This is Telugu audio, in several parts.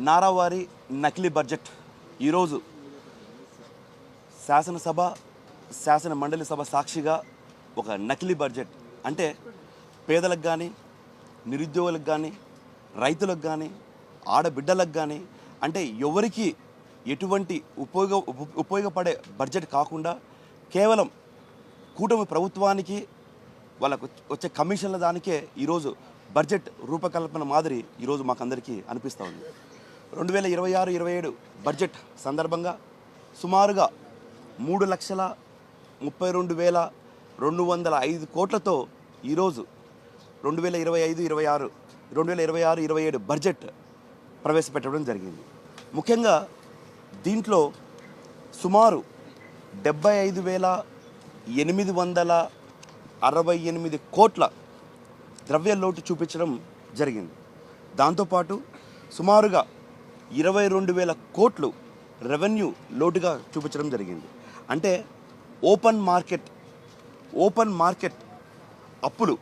నారావారి నకిలీ బడ్జెట్ ఈరోజు శాసనసభ శాసన మండలి సభ సాక్షిగా ఒక నకిలీ బడ్జెట్ అంటే పేదలకు కానీ నిరుద్యోగులకు కానీ రైతులకు కానీ ఆడబిడ్డలకు కానీ అంటే ఎవరికి ఎటువంటి ఉపయోగపడే బడ్జెట్ కాకుండా కేవలం కూటమి ప్రభుత్వానికి వాళ్ళకు వచ్చే కమిషన్ల దానికే ఈరోజు బడ్జెట్ రూపకల్పన మాదిరి ఈరోజు మాకందరికీ అనిపిస్తూ ఉంది. 2026-27 బడ్జెట్ సందర్భంగా సుమారుగా 3,32,205 కోట్లతో ఈరోజు 2025-27 బడ్జెట్ ప్రవేశపెట్టడం జరిగింది. ముఖ్యంగా దీంట్లో సుమారు 75,868 కోట్ల ద్రవ్య లోటు చూపించడం జరిగింది. దాంతోపాటు సుమారుగా 22,000 కోట్లు రెవెన్యూ లోటుగా చూపించడం జరిగింది. అంటే ఓపెన్ మార్కెట్ అప్పులు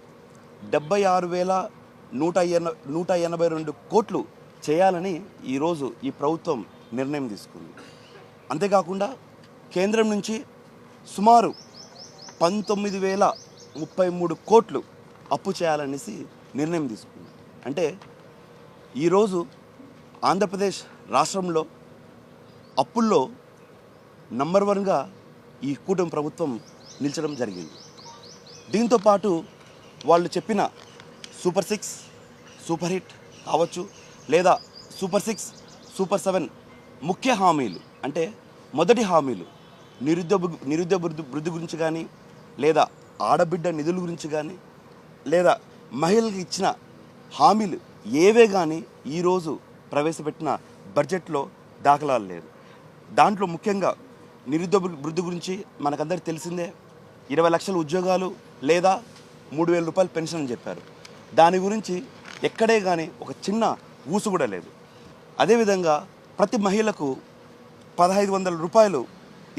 76,182 కోట్లు చేయాలని ఈరోజు ఈ ప్రభుత్వం నిర్ణయం తీసుకుంది. అంతేకాకుండా కేంద్రం నుంచి సుమారు 19,033 కోట్లు అప్పు చేయాలనేసి నిర్ణయం తీసుకుంది. అంటే ఈరోజు ఆంధ్రప్రదేశ్ రాష్ట్రంలో అప్పుల్లో నంబర్ 1గా ఈ కూటమి ప్రభుత్వం నిలిచడం జరిగింది. దీంతోపాటు వాళ్ళు చెప్పిన సూపర్ 6 సూపర్ హిట్ కావచ్చు లేదా సూపర్ 6 సూపర్ 7 ముఖ్య హామీలు అంటే మొదటి హామీలు నిరుద్యోగ వృద్ధి గురించి కానీ లేదా ఆడబిడ్డ నిధుల గురించి కానీ లేదా మహిళలకు ఇచ్చిన హామీలు ఏవే కానీ ఈరోజు ప్రవేశపెట్టిన బడ్జెట్లో దాఖలాలు లేదు. దాంట్లో ముఖ్యంగా నిరుద్యోగ వృద్ధి గురించి మనకందరికీ తెలిసిందే. 20 లక్షల ఉద్యోగాలు లేదా 3,000 రూపాయలు పెన్షన్ అని చెప్పారు. దాని గురించి ఎక్కడే కానీ ఒక చిన్న ఊసు కూడా లేదు. అదేవిధంగా ప్రతి మహిళకు 1,500 రూపాయలు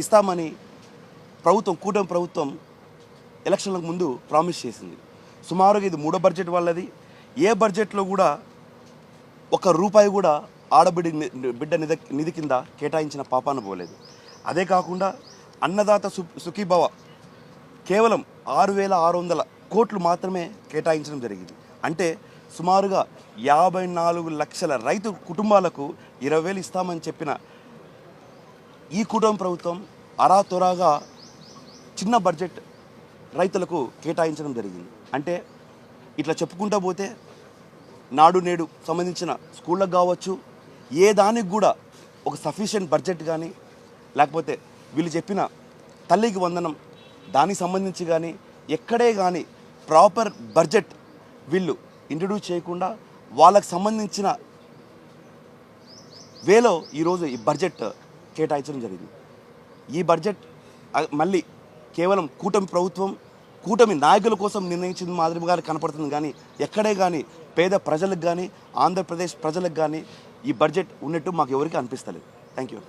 ఇస్తామని కూటమి ప్రభుత్వం ఎలక్షన్లకు ముందు ప్రామిస్ చేసింది. సుమారుగా ఇది 3వ బడ్జెట్ వాళ్ళది. ఏ బడ్జెట్లో కూడా 1 రూపాయి కూడా బిడ్డ నిధి కింద కేటాయించిన పాపాన పోలేదు. అదే కాకుండా అన్నదాత సుఖీభవ కేవలం 6,600 కోట్లు మాత్రమే కేటాయించడం జరిగింది. అంటే సుమారుగా 54 లక్షల రైతు కుటుంబాలకు 20,000 ఇస్తామని చెప్పిన ఈ కుటుంబ ప్రభుత్వం అరాతొరాగా చిన్న బడ్జెట్ రైతులకు కేటాయించడం జరిగింది. అంటే ఇట్లా చెప్పుకుంటూ పోతే నాడు నేడు సంబంధించిన స్కూళ్ళకు కావచ్చు ఏ దానికి కూడా ఒక సఫిషియెంట్ బడ్జెట్ కానీ లేకపోతే వీళ్ళు చెప్పిన తల్లికి వందనం దానికి సంబంధించి కానీ ఎక్కడే కానీ ప్రాపర్ బడ్జెట్ వీళ్ళు ఇంట్రడ్యూస్ చేయకుండా వాళ్ళకు సంబంధించిన వేలో ఈరోజు ఈ బడ్జెట్ కేటాయించడం జరిగింది. ఈ బడ్జెట్ మళ్ళీ కేవలం కూటమి నాయకుల కోసం నిర్ణయించిన మాదిరిగా కనపడుతుంది. కానీ ఎక్కడే కానీ పేద ప్రజలకు కానీ ఆంధ్రప్రదేశ్ ప్రజలకు కానీ ఈ బడ్జెట్ ఉన్నట్టు మాకు ఎవరికి అనిపిస్తలేదు. Thank you.